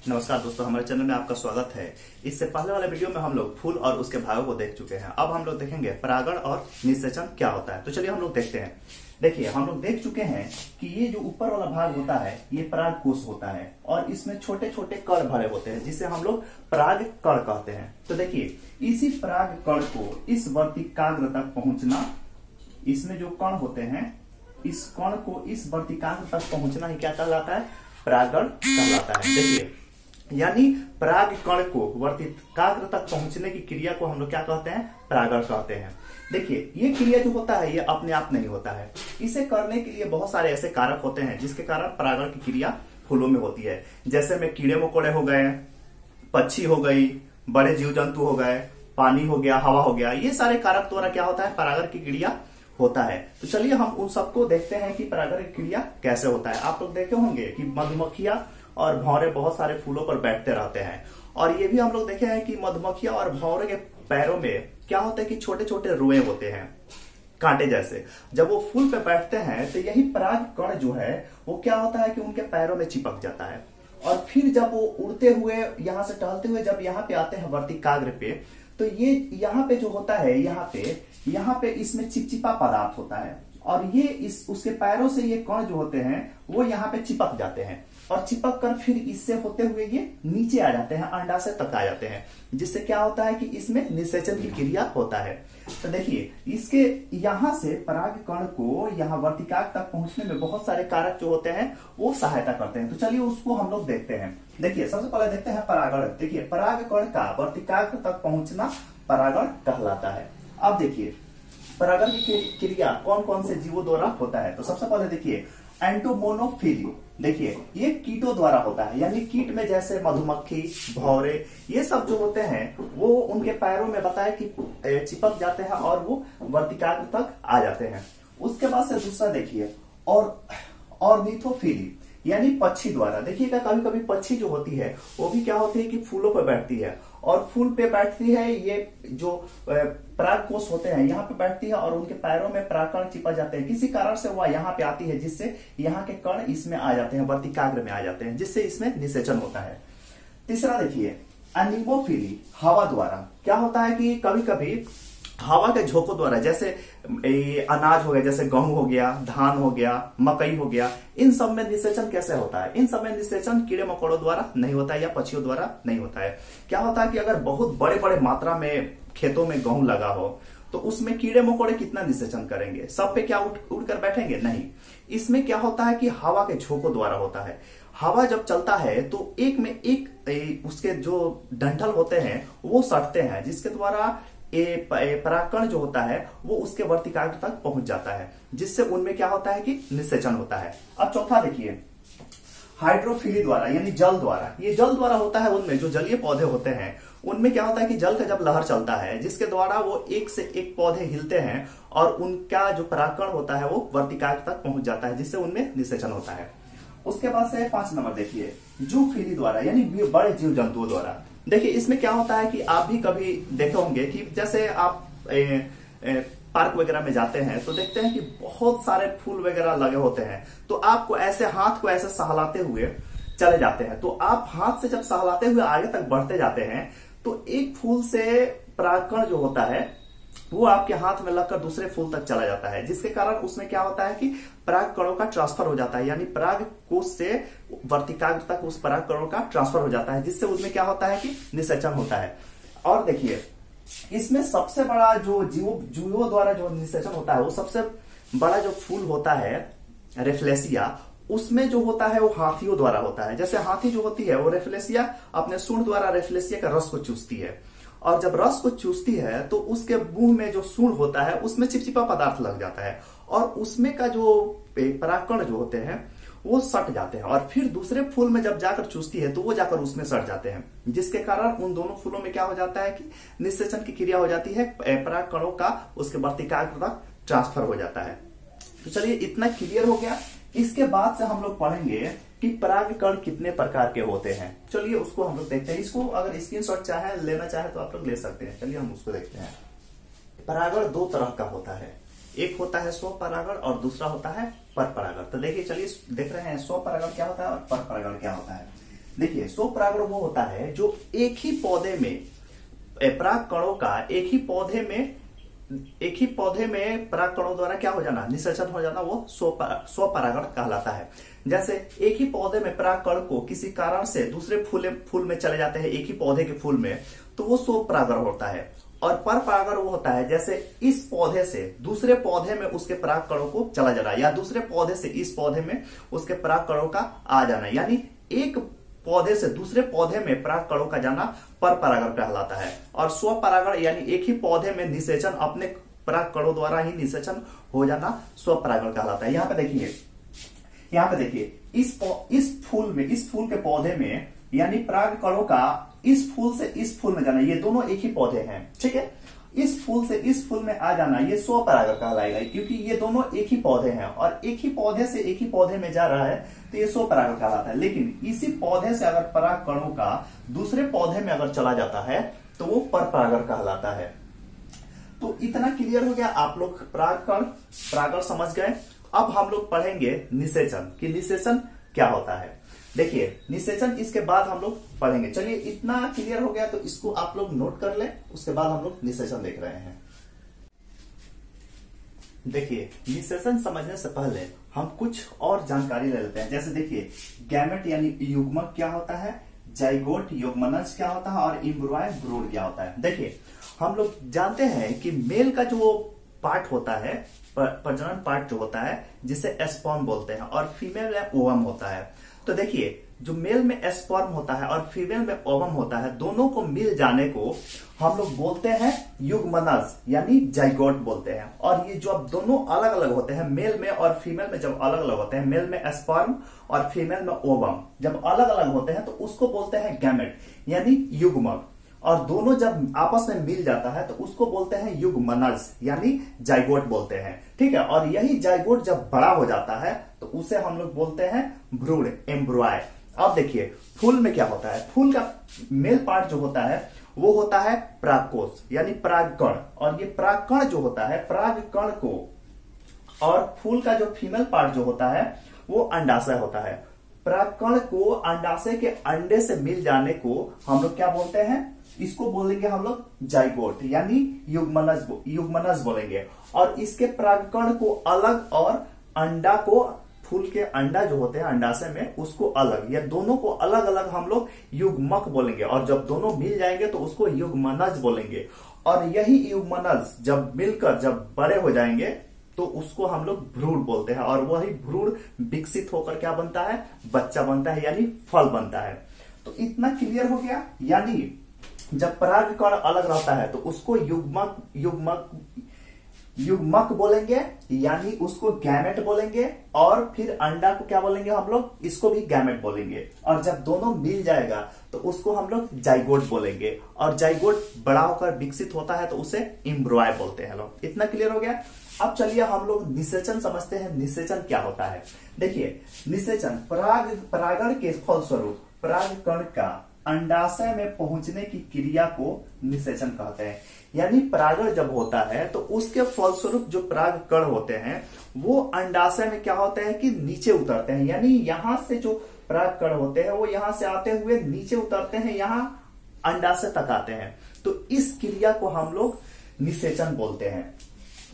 नमस्कार दोस्तों, हमारे चैनल में आपका स्वागत है। इससे पहले वाले वीडियो में हम लोग फूल और उसके भागों को देख चुके हैं। अब हम लोग देखेंगे परागण और निषेचन क्या होता है। तो चलिए हम लोग देखते हैं। देखिए, हम लोग देख चुके हैं कि ये जो ऊपर वाला भाग होता है ये पराग कोश होता है और इसमें छोटे छोटे कण भरे होते हैं जिसे हम लोग पराग कण कहते हैं। तो देखिए, इसी पराग कण को इस वर्तिकाग्र तक पहुंचना, इसमें जो कण होते हैं इस कण को इस वर्तिकाग्र तक पहुंचना ही क्या कहलाता है? परागण कहलाता है। देखिए, यानी पराग कण को वर्तिकाग्र तक पहुंचने की क्रिया को हम लोग क्या कहते हैं? परागण कहते हैं। देखिए, ये क्रिया जो होता है ये अपने आप नहीं होता है। इसे करने के लिए बहुत सारे ऐसे कारक होते हैं जिसके कारण परागण की क्रिया फूलों में होती है। जैसे में कीड़े मकोड़े हो गए, पक्षी हो गई, बड़े जीव जंतु हो गए, पानी हो गया, हवा हो गया, ये सारे कारक द्वारा क्या होता है? परागण की क्रिया होता है। तो चलिए हम उन सबको देखते हैं कि परागण की क्रिया कैसे होता है। आप लोग देखे होंगे कि मधुमक्खियां और भौरे बहुत सारे फूलों पर बैठते रहते हैं और ये भी हम लोग देखे हैं कि मधुमक्खियां और भौरे के पैरों में क्या होता है कि छोटे छोटे रुए होते हैं, कांटे जैसे। जब वो फूल पे बैठते हैं तो यही पराग कण जो है वो क्या होता है कि उनके पैरों में चिपक जाता है और फिर जब वो उड़ते हुए यहां से टहलते हुए जब यहाँ पे आते हैं वर्तिकाग्र पे, तो ये यहाँ पे जो होता है यहाँ पे इसमें चिपचिपा पदार्थ होता है और ये उसके पैरों से ये कण जो होते हैं वो यहाँ पे चिपक जाते हैं और चिपक कर फिर इससे होते हुए ये नीचे आ जाते हैं, अंडाशय तक आ जाते हैं, जिससे क्या होता है कि इसमें निषेचन की क्रिया होता है। तो देखिए, इसके यहाँ से पराग कण को यहाँ वर्तिकाग्र तक पहुंचने में बहुत सारे कारक जो होते हैं वो सहायता करते हैं। तो चलिए उसको हम लोग देखते हैं। देखिए, सबसे पहले देखते हैं परागण। देखिए, पराग कण का वर्तिकाग्र तक पहुंचना परागण कहलाता है। अब देखिए, परागण की क्रिया कौन कौन से जीवों द्वारा होता है। तो सबसे पहले देखिए एंटोमोनोफिली। देखिए, ये कीटों द्वारा होता है, यानी कीट में जैसे मधुमक्खी, भौरे, ये सब जो होते हैं वो उनके पैरों में बताया कि चिपक जाते हैं और वो वर्तिकाग्र तक आ जाते हैं। उसके बाद से दूसरा देखिए ऑर्निथोफिली, यानी पक्षी द्वारा। देखिएगा, कभी कभी पक्षी जो होती है वो भी क्या होती है कि फूलों पर बैठती है और फूल पे बैठती है, ये जो परागकोश होते हैं यहाँ पे बैठती है और उनके पैरों में परागकण चिपक जाते हैं। किसी कारण से वह यहाँ पे आती है जिससे यहाँ के कण इसमें आ जाते हैं, वर्तिकाग्र में आ जाते हैं, जिससे इसमें निषेचन होता है। तीसरा देखिए एनिमोफिली, हवा द्वारा। क्या होता है कि कभी कभी हवा के झोंकों द्वारा, जैसे अनाज हो गया, जैसे गेहूं हो गया, धान हो गया, मकई हो गया, इन सब में निषेचन कैसे होता है? इन सब में निषेचन कीड़े मकोड़ों द्वारा नहीं होता है या पक्षियों द्वारा नहीं होता है। क्या होता है कि अगर बहुत बड़े बड़े मात्रा में खेतों में गेहूं लगा हो तो उसमें कीड़े मकोड़े कितना निषेचन करेंगे? सब पे क्या उड़ कर बैठेंगे? नहीं। इसमें क्या होता है कि हवा के झोंकों द्वारा होता है। हवा जब चलता है तो एक में एक उसके जो डंठल होते हैं वो सटते हैं, जिसके द्वारा परागकण जो होता है वो उसके वर्तिकाग्र तक पहुंच जाता है, जिससे उनमें क्या होता है कि निषेचन होता है। अब चौथा देखिए हाइड्रोफिली द्वारा, यानी जल द्वारा। ये जल द्वारा होता है उनमें जो जलीय पौधे होते हैं उनमें क्या होता है कि जल का जब लहर चलता है जिसके द्वारा वो एक से एक पौधे हिलते हैं और उनका जो परागकण होता है वो वर्तिकाग्र तक पहुंच जाता है, जिससे उनमें निषेचन होता है। उसके बाद से 5 नंबर देखिए जूफिली द्वारा, यानी बड़े जीव जंतुओं द्वारा। देखिए, इसमें क्या होता है कि आप भी कभी देखे होंगे कि जैसे आप पार्क वगैरह में जाते हैं तो देखते हैं कि बहुत सारे फूल वगैरह लगे होते हैं, तो आपको ऐसे हाथ को ऐसे सहलाते हुए चले जाते हैं। तो आप हाथ से जब सहलाते हुए आगे तक बढ़ते जाते हैं तो एक फूल से परागकण जो होता है वो आपके हाथ में लगकर दूसरे फूल तक चला जाता है, जिसके कारण उसमें क्या होता है कि पराग कणों का ट्रांसफर हो जाता है, यानी पराग कोश से वर्तिकाग्र तक उस पराग कणों का ट्रांसफर हो जाता है, जिससे उसमें क्या होता है कि निषेचन होता है। और देखिए, इसमें सबसे बड़ा जो जीवों द्वारा जो निषेचन होता है वो सबसे बड़ा जो फूल होता है रेफ्लेसिया, उसमें जो होता है वो हाथियों द्वारा होता है। जैसे हाथी जो होती है वो रेफ्लेसिया अपने सूंड द्वारा रेफ्लेसिया का रस को चूसती है और जब रस को चूसती है तो उसके मुंह में जो सूंड होता है उसमें चिपचिपा पदार्थ लग जाता है और उसमें का जो परागकण जो होते हैं वो सट जाते हैं और फिर दूसरे फूल में जब जाकर चूसती है तो वो जाकर उसमें सट जाते हैं, जिसके कारण उन दोनों फूलों में क्या हो जाता है कि निषेचन की क्रिया हो जाती है, परागकणों का उसके वर्तिकाग्र तक ट्रांसफर हो जाता है। तो चलिए, इतना क्लियर हो गया। इसके बाद से हम लोग पढ़ेंगे कि परागकण कितने प्रकार के होते हैं। चलिए उसको हम लोग देखते हैं। इसको अगर स्क्रीनशॉट लेना चाहे तो आप लोग ले सकते हैं। चलिए हम उसको देखते हैं। परागण 2 तरह का होता है, एक होता है स्वपरागण और दूसरा होता है परपरागण। तो देखिए, चलिए देख रहे हैं स्वपरागण क्या होता है और परपरागण क्या होता है। देखिए स्वपरागण वो होता है जो एक ही पौधे में पराग कणों का एक ही पौधे में पराग कणों द्वारा क्या हो जाना, निषेचन हो जाना, वो स्वपरागण कहलाता है। जैसे एक ही पौधे में पराग कण को किसी कारण से दूसरे फूल में चले जाते हैं, एक ही पौधे के फूल में, तो वो स्वपरागण होता है। और परपरागण वो होता है जैसे इस पौधे से दूसरे पौधे में उसके पराग कणों को चला जाना, या दूसरे पौधे से इस पौधे में उसके पराग कणों का आ जाना, यानी एक पौधे से दूसरे पौधे में पराग कणों का जाना परपरागण कहलाता है। और स्वपरागण यानी एक ही पौधे में निषेचन, अपने पराग कणों द्वारा ही निषेचन हो जाना स्वपरागण कहलाता है। यहाँ पे देखिए इस फूल के पौधे में यानी पराग कणों का इस फूल से इस फूल में जाना, ये दोनों एक ही पौधे हैं, ठीक है। इस फूल से इस फूल में आ जाना ये स्वपरागण कहलाएगा, क्योंकि ये दोनों एक ही पौधे हैं और एक ही पौधे से एक ही पौधे में जा रहा है, तो ये स्वपरागण कहलाता है। लेकिन इसी पौधे से अगर पराग कणों का दूसरे पौधे में अगर चला जाता है तो वो परपरागण कहलाता है। तो इतना क्लियर हो गया, आप लोग परागण समझ गए। अब हम लोग पढ़ेंगे निषेचन, कि निषेचन क्या होता है। देखिए निषेचन इसके बाद हम लोग पढ़ेंगे। चलिए इतना क्लियर हो गया तो इसको आप लोग नोट कर लें, उसके बाद हम लोग निषेचन देख रहे हैं। देखिए निषेचन समझने से पहले हम कुछ और जानकारी ले लेते हैं। जैसे देखिए गैमेट यानी युग्मक क्या होता है, जाइगोट युग्मनज क्या होता है, और एम्ब्रॉय भ्रूण क्या होता है। देखिए हम लोग जानते हैं कि मेल का जो पार्ट होता है, प्रजनन पार्ट जो होता है, जिसे स्पर्म बोलते हैं, और फीमेल में ओवम होता है। तो देखिए जो मेल में स्पर्म होता है और फीमेल में ओवम होता है, दोनों को मिल जाने को हम लोग बोलते हैं युग्मनज यानी जाइगोट बोलते हैं। और ये जो अब दोनों अलग अलग होते हैं, मेल में और फीमेल में जब अलग अलग होते हैं, मेल में स्पर्म और फीमेल में ओवम जब अलग अलग होते हैं, तो उसको बोलते हैं गैमेट यानी युग्मक। और दोनों जब आपस में मिल जाता है तो उसको बोलते हैं युग्मनज यानी जाइगोट बोलते हैं, ठीक है। और यही जाइगोट जब बड़ा हो जाता है तो उसे हम लोग बोलते हैं भ्रूण, एम्ब्रॉय। अब देखिए फूल में क्या होता है, फूल का मेल पार्ट जो होता है वो होता है परागकोश यानी परागकण, और ये परागकण जो होता है परागकण को, और फूल का जो फीमेल पार्ट जो होता है वो अंडाशय होता है। परागकण को अंडाशय के अंडे से मिल जाने को हम लोग क्या बोलते हैं, इसको बोलेंगे हम लोग जाइगोट यानी युग्मनज बोलेंगे। और इसके परागकण को अलग और अंडा को, फूल के अंडा जो होते हैं अंडाशय में, उसको अलग, या दोनों को अलग अलग हम लोग युग्मक बोलेंगे। और जब दोनों मिल जाएंगे तो उसको युग्मनज बोलेंगे। और यही युग्मनज जब मिलकर जब बड़े हो जाएंगे तो उसको हम लोग भ्रूण बोलते हैं। और वही भ्रूण विकसित होकर क्या बनता है, बच्चा बनता है यानी फल बनता है। तो इतना क्लियर हो गया। यानी जब परागकण अलग रहता है तो उसको युग्मक बोलेंगे यानी उसको गैमेट बोलेंगे। और फिर अंडा को क्या बोलेंगे हम लोग, इसको भी गैमेट बोलेंगे। और जब दोनों मिल जाएगा तो उसको हम लोग जाइगोट बोलेंगे। और जाइगोट बड़ा होकर विकसित होता है तो उसे एम्ब्रॉय बोलते हैं लोग। इतना क्लियर हो गया। अब चलिए हम लोग निषेचन समझते हैं। निषेचन क्या होता है, देखिए निषेचन परागण के फलस्वरूप परागकण का अंडाशय में पहुंचने की क्रिया को निषेचन कहते हैं। यानी परागण जब होता है तो उसके फलस्वरूप जो परागकण होते हैं वो अंडाशय में क्या होते हैं कि नीचे उतरते हैं। यानी यहां से जो परागकण होते हैं वो यहां से आते हुए नीचे उतरते हैं, यहां अंडाशय तक आते हैं। तो इस क्रिया को हम लोग निषेचन बोलते हैं।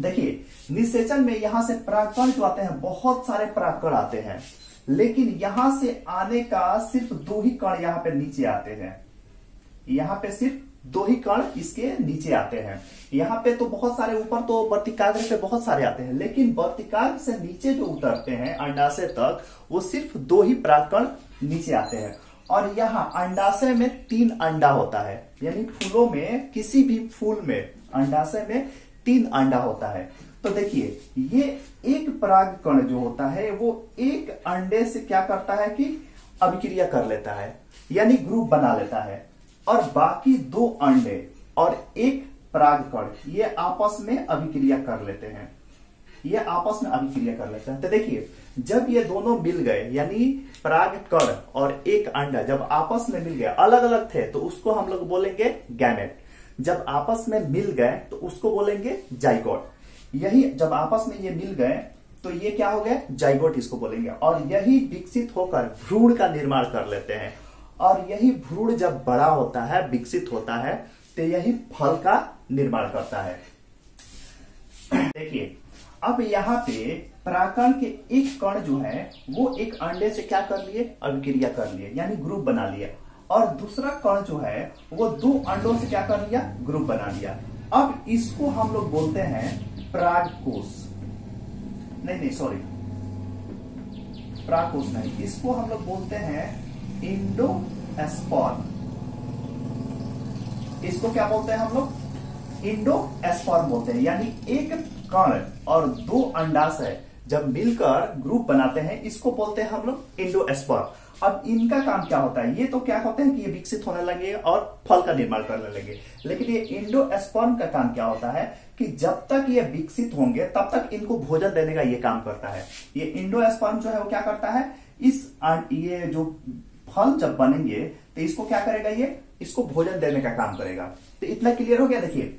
देखिए निषेचन में यहां से परागकण जो आते हैं, बहुत सारे परागकण आते हैं, लेकिन यहां से आने का सिर्फ 2 ही कण यहां पे नीचे आते हैं। यहां पे सिर्फ 2 ही कण इसके नीचे आते हैं। यहां पे तो बहुत सारे, ऊपर तो वर्तिकाग्र पे बहुत सारे आते हैं, लेकिन वर्तिकाग्र से नीचे जो उतरते हैं अंडाशय तक, वो सिर्फ 2 ही परागकण नीचे आते हैं। और यहाँ अंडाशय में 3 अंडा होता है। यानी फूलों में, किसी भी फूल में अंडाशय में 3 अंडा होता है। तो देखिए ये एक परागकण जो होता है वो एक अंडे से क्या करता है कि अभिक्रिया कर लेता है, यानी ग्रुप बना लेता है। और बाकी 2 अंडे और एक परागकण ये आपस में अभिक्रिया कर लेते हैं, ये आपस में अभिक्रिया कर लेते हैं। तो देखिए जब ये दोनों मिल गए, यानी परागकण और एक अंडा जब आपस में मिल गए, अलग अलग थे तो उसको हम लोग बोलेंगे गैमेट। जब आपस में मिल गए तो उसको बोलेंगे जाइगोट। यही जब आपस में ये मिल गए तो ये क्या हो गया, जाइगोट इसको बोलेंगे। और यही विकसित होकर भ्रूण का निर्माण कर लेते हैं। और यही भ्रूण जब बड़ा होता है, विकसित होता है, तो यही फल का निर्माण करता है। देखिए अब यहाँ पे परागकण के एक कण जो है वो एक अंडे से क्या कर लिए, अभिक्रिया कर लिए, यानी ग्रुप बना लिया, और दूसरा कण जो है वो 2 अंडों से क्या कर लिया, ग्रुप बना लिया। अब इसको हम लोग बोलते हैं परागकोश, नहीं सॉरी, परागकोश नहीं, इसको हम लोग बोलते हैं इंडोस्पर्म। इसको क्या बोलते हैं हम लोग, इंडोस्पर्म बोलते हैं, यानी एक कण और 2 अंडाशय जब मिलकर ग्रुप बनाते हैं, इसको बोलते हैं हम लोग इंडोस्पर्म। अब इनका काम क्या होता है, ये तो क्या होते हैं कि ये विकसित होने लगे और फल का निर्माण करने लगे, लेकिन ये इंडोस्पर्म का काम क्या होता है कि जब तक ये विकसित होंगे तब तक इनको भोजन देने का ये काम करता है। ये इंडोस्पर्म जो है वो क्या करता है, ये जो फल जब बनेंगे तो इसको क्या करेगा, ये इसको भोजन देने का काम करेगा। तो इतना क्लियर हो गया। देखिए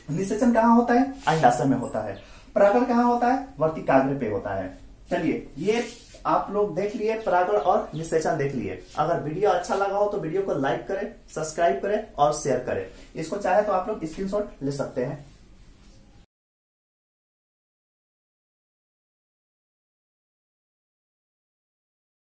निषेचन कहाँ होता है, अंडाशय में होता है। परागण कहाँ होता है, वर्तिकाग्र पे होता है। चलिए ये आप लोग देख लिए, परागण और निषेचन देख लिए। अगर वीडियो अच्छा लगा हो तो वीडियो को लाइक करें, सब्सक्राइब करें और शेयर करें। इसको चाहे तो आप लोग स्क्रीनशॉट ले सकते हैं।